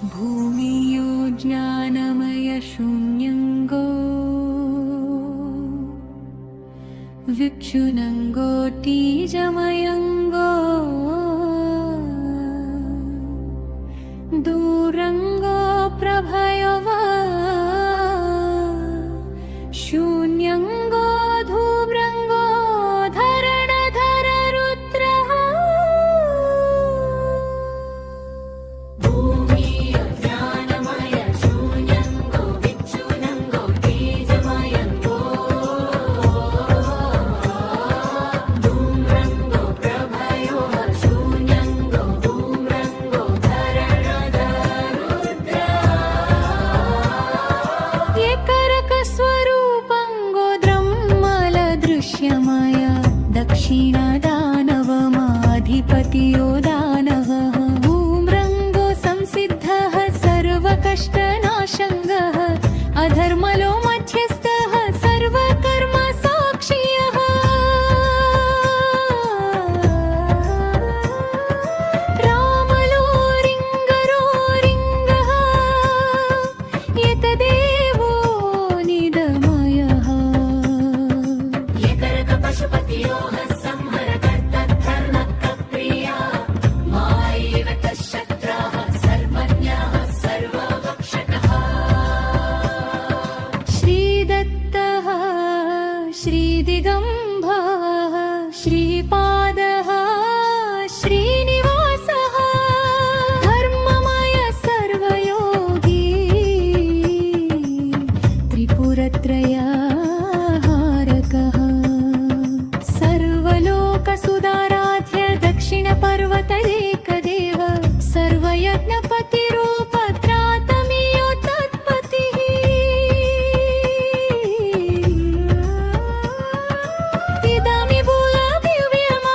भूमियो ज्ञानमयशून्यङ्गो विक्षुनङ्गोटीजमयङ्गो दूरङ्गो प्रभयव शून्यङ्गो धूम्रङ्गो धरणधर रुद्रः भूमियो ज्ञानमय शून्यङ्गो विक्षुनङ्गो टीजमयङ्गो धूम्रङ्गो प्रभयो शून्यङ्गो धूम्रङ्गो धरणधर रुद्रः एकरकस्वरूपङ्गो द्रम्मल दृश्यमय दक्षिणदानवमाधिपतियो दानवः धूम्रङ्गो संसिद्धः सर्वकष्टनाशङ्गः अधर्मलो मध्यस्थः सर्वकर्म साक्षियः रामलो रिङ्गरो रिङ्गः एतदेवो निदमयः एकरकपशुपतियो संहरकर्तद्धर्मकप्रिया मायैव तच्छत्राः सर्वज्ञः सर्वभक्षकः श्रीदत्तः श्रीदिगम्बरः श्रीपादः श्रीनिवासः धर्ममय सर्वयोगी त्रिपुरत्रयहारकः सर्वलोकसुदाराध्य दक्षिणपर्वतैकदेव सर्वयज्ञपतिरूपत्रातमीयो तत्पतिः इदामि भूलदिव्यम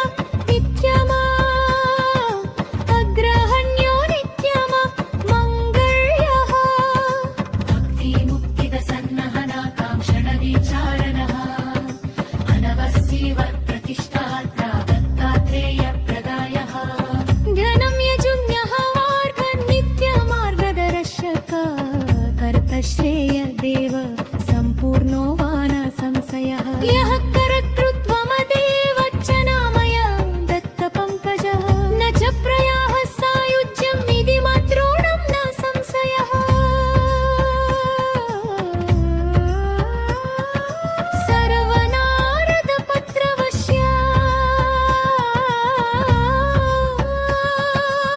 नित्यम अग्रहण्यो नित्यम मङ्गल्यः भक्तिमुक्तिदसन्नहनाकाङ्क्षणविचारणः अनवस्यैव प्रतिष्ठात्रा दत्तात्रेयप्रदायः ध्यानं यजुज्ञः वार्धनित्यमार्गदर्शक कर्तश्रेय देव सम्पूर्णो वान संशयः यः